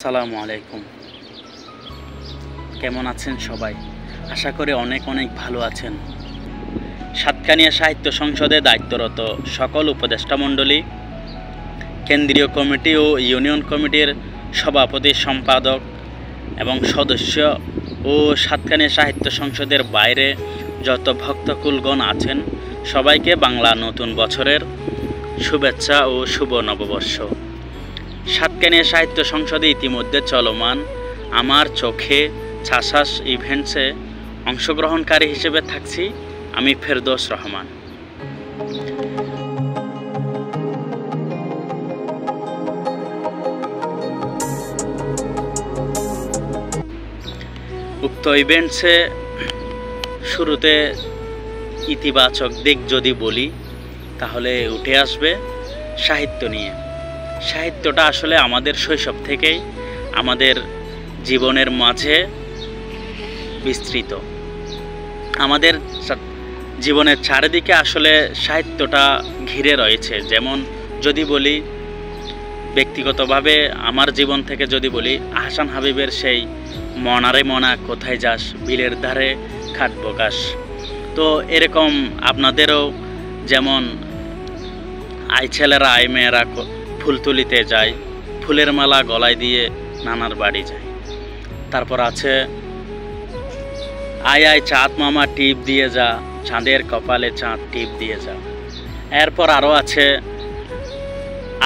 আসসালামু আলাইকুম। কেমন আছেন সবাই? আশা করি অনেক ভালো আছেন। সাতকানিয়া সাহিত্য সংসদে দায়িত্বরত সকল উপদেষ্টা মণ্ডলী, কেন্দ্রীয় কমিটি ও ইউনিয়ন কমিটির সভাপতি, সম্পাদক এবং সদস্য ও সাতকানিয়া সাহিত্য সংসদের বাইরে যত ভক্তকুলগণ আছেন সবাইকে বাংলা নতুন বছরের শুভেচ্ছা ও শুভ নববর্ষ। সাতকানিয়া সাহিত্য সংসদে ইতিমধ্যে চলমান আমার চোখে ছাসাস ইভেন্টসে অংশগ্রহণকারী হিসেবে থাকছি আমি ফেরদৌস রহমান। উক্ত ইভেন্টসে শুরুতে ইতিবাচক দিক যদি বলি তাহলে উঠে আসবে সাহিত্য নিয়ে। সাহিত্যটা আসলে আমাদের শৈশব থেকেই আমাদের জীবনের মাঝে বিস্তৃত। আমাদের জীবনের চারিদিকে আসলে সাহিত্যটা ঘিরে রয়েছে। যেমন যদি বলি ব্যক্তিগতভাবে আমার জীবন থেকে যদি বলি, আহসান হাবিবের সেই মনারে মনা কোথায় যাস, বিলের ধারে খাটবো ঘাস। তো এরকম আপনাদেরও যেমন আই ছেলেরা আই মেয়েরা ফুল তুলিতে যায়, ফুলের মালা গলায় দিয়ে নানার বাড়ি যায়। তারপর আছে আয় আয় চাঁদ মামা টিপ দিয়ে যা, চাঁদের কপালে চাঁদ টিপ দিয়ে যা। এরপর আরও আছে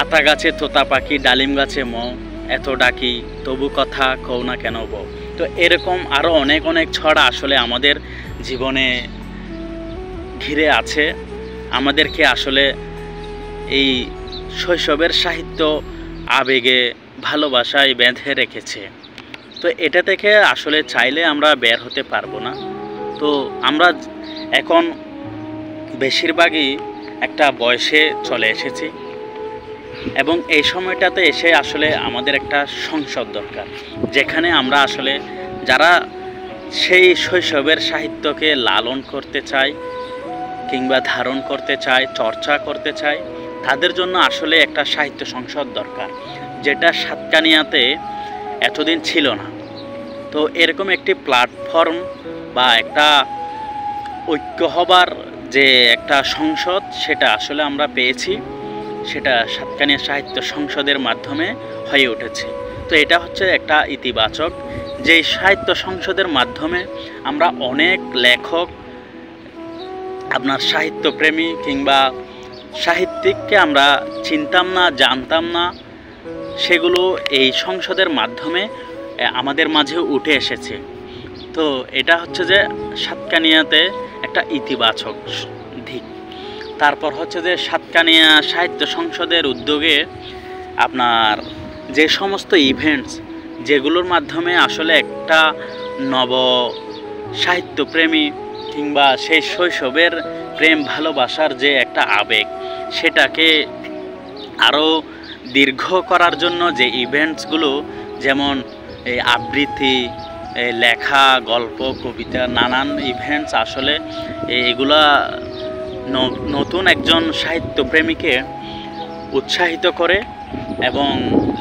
আতা গাছে তোতা পাখি, ডালিম গাছে মৌ, এত ডাকি তবু কথা কও না কেন বউ। তো এরকম আরও অনেক ছড়া আসলে আমাদের জীবনে ঘিরে আছে, আমাদেরকে আসলে এই শৈশবের সাহিত্য আবেগে ভালোবাসায় বেঁধে রেখেছে। তো এটা থেকে আসলে চাইলে আমরা বের হতে পারবো না। তো আমরা এখন বেশিরভাগই একটা বয়সে চলে এসেছি এবং এই সময়টাতে এসে আসলে আমাদের একটা সংসদ দরকার, যেখানে আমরা আসলে যারা সেই শৈশবের সাহিত্যকে লালন করতে চাই কিংবা ধারণ করতে চাই, চর্চা করতে চাই, তাদের জন্য আসলে একটা সাহিত্য সংসদ দরকার, যেটা সাতকানিয়াতে এতদিন ছিল না। তো এরকম একটি প্ল্যাটফর্ম বা একটা ঐক্য হবার যে একটা সংসদ, সেটা আসলে আমরা পেয়েছি, সেটা সাতকানিয়া সাহিত্য সংসদের মাধ্যমে হয়ে উঠেছে। তো এটা হচ্ছে একটা ইতিবাচক, যে সাহিত্য সংসদের মাধ্যমে আমরা অনেক লেখক, আপনার সাহিত্যপ্রেমী কিংবা সাহিত্যিককে আমরা চিনতাম না, জানতাম না, সেগুলো এই সংসদের মাধ্যমে আমাদের মাঝে উঠে এসেছে। তো এটা হচ্ছে যে সাতকানিয়াতে একটা ইতিবাচক দিক। তারপর হচ্ছে যে সাতকানিয়া সাহিত্য সংসদের উদ্যোগে আপনার যে সমস্ত ইভেন্টস, যেগুলোর মাধ্যমে আসলে একটা নব সাহিত্যপ্রেমী কিংবা সেই শৈশবের প্রেম ভালোবাসার যে একটা আবেগ, সেটাকে আরও দীর্ঘ করার জন্য যে ইভেন্টসগুলো, যেমন এই আবৃত্তি, লেখা, গল্প, কবিতা, নানান ইভেন্টস, আসলে এগুলা নতুন একজন সাহিত্যপ্রেমীকে উৎসাহিত করে এবং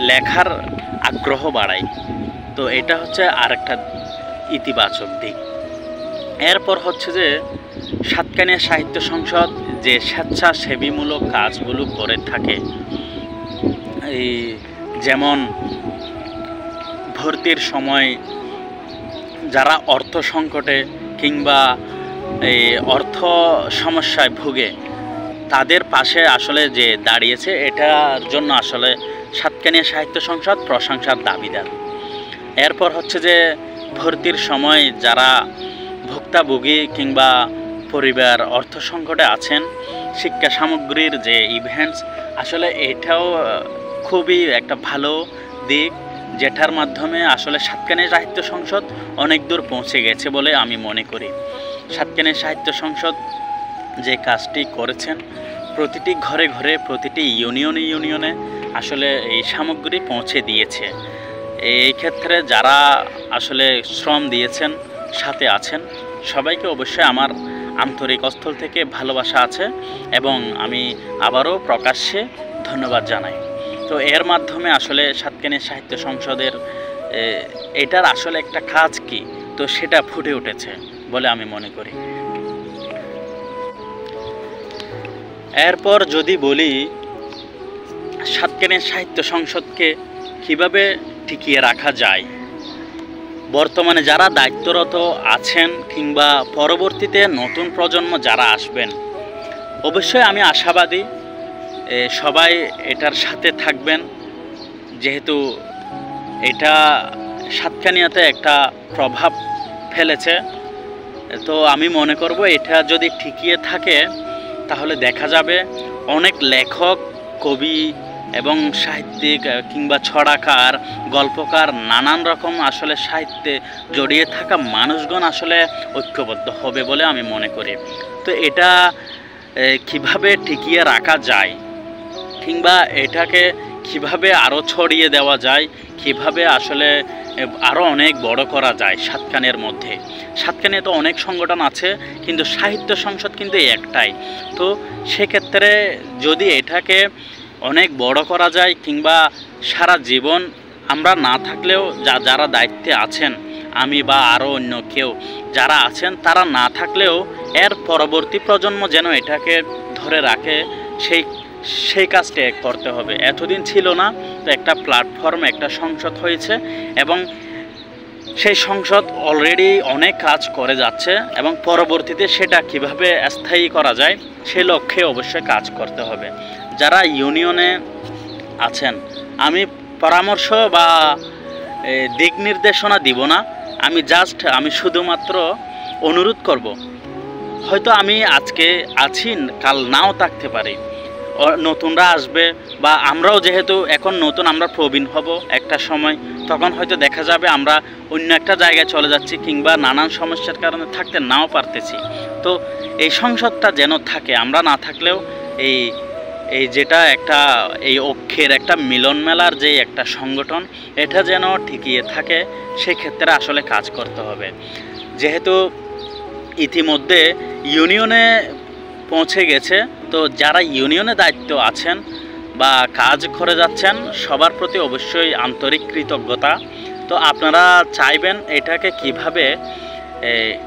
লেখার আগ্রহ বাড়ায়। তো এটা হচ্ছে আরেকটা ইতিবাচক দিক। এরপর হচ্ছে যে সাতকানিয়া সাহিত্য সংসদ যে স্বেচ্ছাসেবীমূলক কাজগুলো করে থাকে, এই যেমন ভর্তির সময় যারা অর্থ সংকটে কিংবা এই অর্থ সমস্যায় ভুগে, তাদের পাশে আসলে যে দাঁড়িয়েছে, এটার জন্য আসলে সাতকানিয়া সাহিত্য সংসদ প্রশংসার দাবিদার। এরপর হচ্ছে যে ভর্তির সময় যারা ভুক্তভোগী কিংবা পরিবার অর্থ সংকটে আছেন, শিক্ষা সামগ্রীর যে ইভেন্টস, আসলে এটাও খুবই একটা ভালো দিক, যেটার মাধ্যমে আসলে সাতকানিয়া সাহিত্য সংসদ অনেক দূর পৌঁছে গেছে বলে আমি মনে করি। সাতকানিয়া সাহিত্য সংসদ যে কাজটি করেছেন, প্রতিটি ঘরে ঘরে, প্রতিটি ইউনিয়নে আসলে এই সামগ্রী পৌঁছে দিয়েছে। এই ক্ষেত্রে যারা আসলে শ্রম দিয়েছেন, সাথে আছেন, সবাইকে অবশ্যই আমার আন্তরিক স্থল থেকে ভালোবাসা আছে এবং আমি আবারও প্রকাশ্যে ধন্যবাদ জানাই। তো এর মাধ্যমে আসলে সাতকানিয়া সাহিত্য সংসদের এটার আসলে একটা কাজ কি, তো সেটা ফুটে উঠেছে বলে আমি মনে করি। এরপর যদি বলি সাতকানিয়া সাহিত্য সংসদকে কিভাবে টিকিয়ে রাখা যায়, বর্তমানে যারা দায়িত্বরত আছেন কিংবা পরবর্তীতে নতুন প্রজন্ম যারা আসবেন, অবশ্যই আমি আশাবাদী সবাই এটার সাথে থাকবেন, যেহেতু এটা সাতকানিয়াতে একটা প্রভাব ফেলেছে। তো আমি মনে করব এটা যদি টিকিয়ে থাকে তাহলে দেখা যাবে অনেক লেখক, কবি এবং সাহিত্যিক কিংবা ছড়াকার, গল্পকার, নানান রকম আসলে সাহিত্যে জড়িয়ে থাকা মানুষগণ আসলে ঐক্যবদ্ধ হবে বলে আমি মনে করি। তো এটা কিভাবে টিকিয়ে রাখা যায় কিংবা এটাকে কিভাবে আরও ছড়িয়ে দেওয়া যায়, কিভাবে আসলে আরও অনেক বড় করা যায় সাতকানিয়ার মধ্যে। সাতকানিয়া তো অনেক সংগঠন আছে, কিন্তু সাহিত্য সংসদ কিন্তু একটাই। তো সেক্ষেত্রে যদি এটাকে অনেক বড় করা যায় কিংবা সারা জীবন আমরা না থাকলেও যারা দায়িত্বে আছেন, আমি বা আরও অন্য কেউ যারা আছেন, তারা না থাকলেও এর পরবর্তী প্রজন্ম যেন এটাকে ধরে রাখে, সেই কাজটা করতে হবে। এতদিন ছিল না, তো একটা প্ল্যাটফর্ম, একটা সংসদ হয়েছে এবং সেই সংসদ অলরেডি অনেক কাজ করে যাচ্ছে এবং পরবর্তীতে সেটা কিভাবে স্থায়ী করা যায় সেই লক্ষ্যে অবশ্যই কাজ করতে হবে। যারা ইউনিয়নে আছেন, আমি পরামর্শ বা দিক নির্দেশনা দিব না, আমি শুধুমাত্র অনুরোধ করব। হয়তো আমি আজকে আছি, কাল নাও থাকতে পারি, নতুনরা আসবে বা আমরাও যেহেতু এখন নতুন, আমরা প্রবীণ হব একটা সময়, তখন হয়তো দেখা যাবে আমরা অন্য একটা জায়গায় চলে যাচ্ছি কিংবা নানান সমস্যার কারণে থাকতে নাও পারতেছি। তো এই সংসদটা যেন থাকে, আমরা না থাকলেও এই যেটা একটা এই ঐক্যের একটা মিলন মেলার যে একটা সংগঠন, এটা যেন টিকিয়ে থাকে, সেক্ষেত্রে আসলে কাজ করতে হবে। যেহেতু ইতিমধ্যে ইউনিয়নে পৌঁছে গেছে, তো যারা ইউনিয়নে দায়িত্ব আছেন বা কাজ করে যাচ্ছেন, সবার প্রতি অবশ্যই আন্তরিক কৃতজ্ঞতা। তো আপনারা চাইবেন এটাকে কিভাবে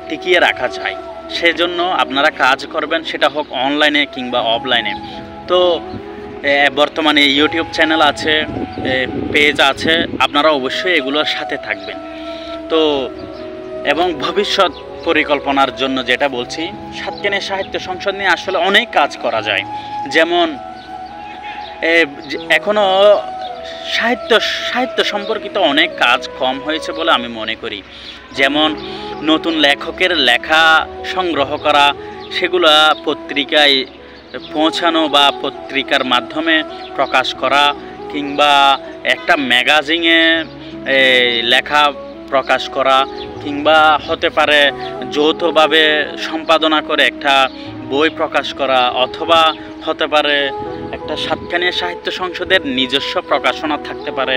টিকিয়ে রাখা যায়, সেজন্য আপনারা কাজ করবেন, সেটা হোক অনলাইনে কিংবা অফলাইনে। তো বর্তমানে ইউটিউব চ্যানেল আছে, পেজ আছে, আপনারা অবশ্যই এগুলোর সাথে থাকবেন। তো এবং ভবিষ্যৎ পরিকল্পনার জন্য যেটা বলছি, সাতকানিয়া সাহিত্য সংসদ নিয়ে আসলে অনেক কাজ করা যায়। যেমন এখনও সাহিত্য সম্পর্কিত অনেক কাজ কম হয়েছে বলে আমি মনে করি। যেমন নতুন লেখকের লেখা সংগ্রহ করা, সেগুলা পত্রিকায় পৌঁছানো বা পত্রিকার মাধ্যমে প্রকাশ করা, কিংবা একটা ম্যাগাজিনে লেখা প্রকাশ করা, কিংবা হতে পারে যৌথভাবে সম্পাদনা করে একটা বই প্রকাশ করা, অথবা হতে পারে একটা সাতকানিয়া সাহিত্য সংসদের নিজস্ব প্রকাশনা থাকতে পারে।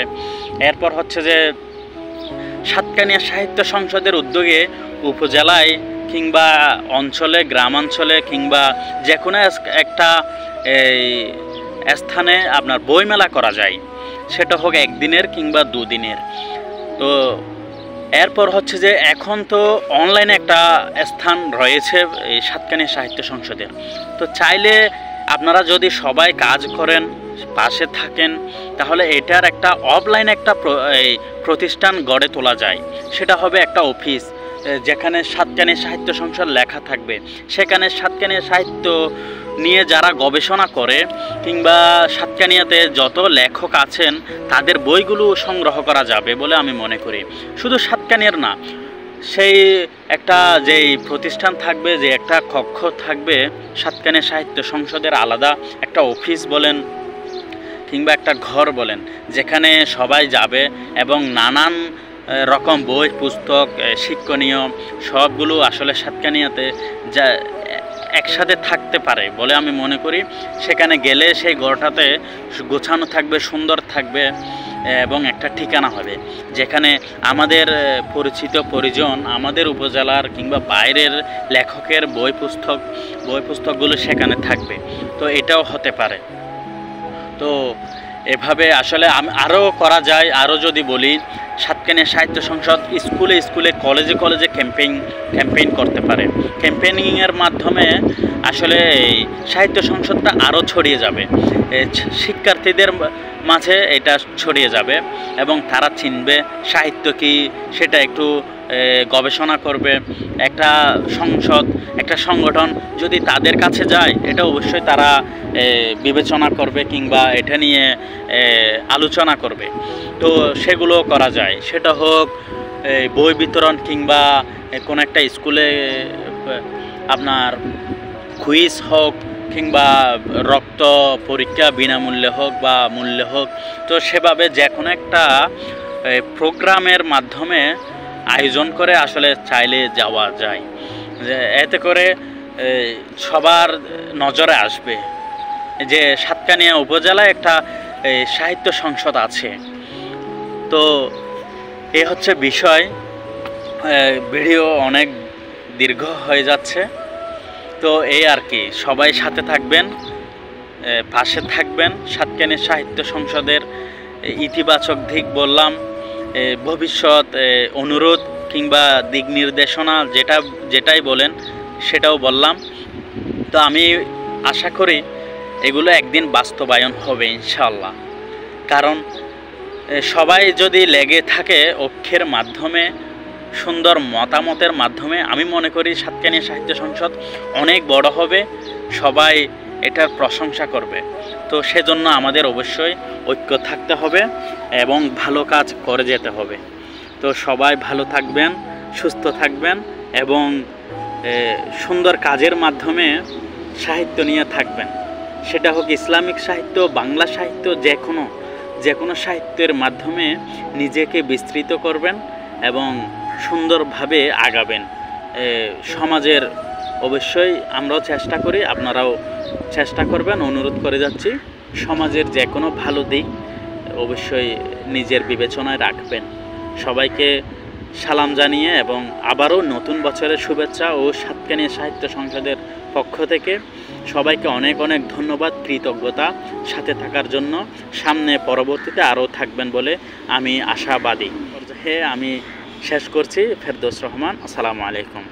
এরপর হচ্ছে যে সাতকানিয়া সাহিত্য সংসদের উদ্যোগে উপজেলায় কিংবা অঞ্চলে, গ্রামাঞ্চলে কিংবা যে কোনো একটা স্থানে আপনার বইমেলা করা যায়, সেটা হোক একদিনের কিংবা দুদিনের। তো এরপর হচ্ছে যে এখন তো অনলাইনে একটা স্থান রয়েছে এই সাতকানিয়া সাহিত্য সংসদের। তো চাইলে আপনারা যদি সবাই কাজ করেন, পাশে থাকেন, তাহলে এটার একটা অফলাইন একটা প্রতিষ্ঠান গড়ে তোলা যায়। সেটা হবে একটা অফিস, যেখানে সাতকানিয়া সাহিত্য সংসদ লেখা থাকবে। সেখানে সাতকানিয়া সাহিত্য নিয়ে যারা গবেষণা করে কিংবা সাতকানিয়াতে যত লেখক আছেন তাদের বইগুলো সংগ্রহ করা যাবে বলে আমি মনে করি। শুধু সাতকানিয়ার না, সেই একটা যেই প্রতিষ্ঠান থাকবে, যে একটা কক্ষ থাকবে সাতকানিয়া সাহিত্য সংসদের আলাদা একটা অফিস বলেন কিংবা একটা ঘর বলেন, যেখানে সবাই যাবে এবং নানান রকম বই, পুস্তক, শিক্ষণীয় সবগুলো আসলে সাতকানিয়াতে যা একসাথে থাকতে পারে বলে আমি মনে করি। সেখানে গেলে সেই ঘরটাতে গোছানো থাকবে, সুন্দর থাকবে এবং একটা ঠিকানা হবে, যেখানে আমাদের পরিচিত পরিজন, আমাদের উপজেলার কিংবা বাইরের লেখকের বই পুস্তকগুলো সেখানে থাকবে। তো এটাও হতে পারে। তো এভাবে আসলে আরও করা যায়। আরও যদি বলি, সাতকানিয়া সাহিত্য সংসদ স্কুলে স্কুলে কলেজে কলেজে ক্যাম্পেইন করতে পারে। ক্যাম্পেইনিংয়ের মাধ্যমে আসলে এই সাহিত্য সংসদটা আরও ছড়িয়ে যাবে, শিক্ষার্থীদের মাঝে এটা ছড়িয়ে যাবে এবং তারা চিনবে সাহিত্য কী, সেটা একটু গবেষণা করবে। একটা সংসদ, একটা সংগঠন যদি তাদের কাছে যায়, এটা অবশ্যই তারা বিবেচনা করবে কিংবা এটা নিয়ে আলোচনা করবে। তো সেগুলো করা যায়, সেটা হোক বই বিতরণ কিংবা কোনো একটা স্কুলে আপনার কুইজ হোক কিংবা রক্ত পরীক্ষা বিনামূল্যে হোক বা মূল্যে হোক। তো সেভাবে যে কোনো একটা প্রোগ্রামের মাধ্যমে আয়োজন করে আসলে চাইলে যাওয়া যায়, এতে করে সবার নজরে আসবে যে সাতকানিয়া উপজেলায় একটা সাহিত্য সংসদ আছে। তো এ হচ্ছে বিষয়। ভিডিও অনেক দীর্ঘ হয়ে যাচ্ছে, তো এই আর কি। সবাই সাথে থাকবেন, পাশে থাকবেন। সাতকানিয়া সাহিত্য সংসদের ইতিবাচক দিক বললাম, ভবিষ্যৎ অনুরোধ কিংবা দিক নির্দেশনা যেটাই বলেন সেটাও বললাম। তো আমি আশা করি এগুলো একদিন বাস্তবায়ন হবে ইনশাআল্লাহ। কারণ সবাই যদি লেগে থাকে ঐক্যের মাধ্যমে, সুন্দর মতামতের মাধ্যমে, আমি মনে করি সাতকানিয়া সাহিত্য সংসদ অনেক বড় হবে, সবাই এটার প্রশংসা করবে। তো সেজন্য আমাদের অবশ্যই ঐক্য থাকতে হবে এবং ভালো কাজ করে যেতে হবে। তো সবাই ভালো থাকবেন, সুস্থ থাকবেন এবং সুন্দর কাজের মাধ্যমে সাহিত্য নিয়ে থাকবেন। সেটা হোক ইসলামিক সাহিত্য, বাংলা সাহিত্য, যে কোনো সাহিত্যের মাধ্যমে নিজেকে বিস্তৃত করবেন এবং সুন্দরভাবে আগাবেন। সমাজের অবশ্যই আমরাও চেষ্টা করি, আপনারাও চেষ্টা করবেন, অনুরোধ করে যাচ্ছি। সমাজের যে কোনো ভালো দিক অবশ্যই নিজের বিবেচনায় রাখবেন। সবাইকে সালাম জানিয়ে এবং আবারও নতুন বছরের শুভেচ্ছা ও সাতকানিয়া সাহিত্য সংসদের পক্ষ থেকে সবাইকে অনেক অনেক ধন্যবাদ, কৃতজ্ঞতা সাথে থাকার জন্য। সামনে পরবর্তীতে আরও থাকবেন বলে আমি আশাবাদী। আমি শেষ করছি। ফেরদৌস রহমান, আসসালামু আলাইকুম।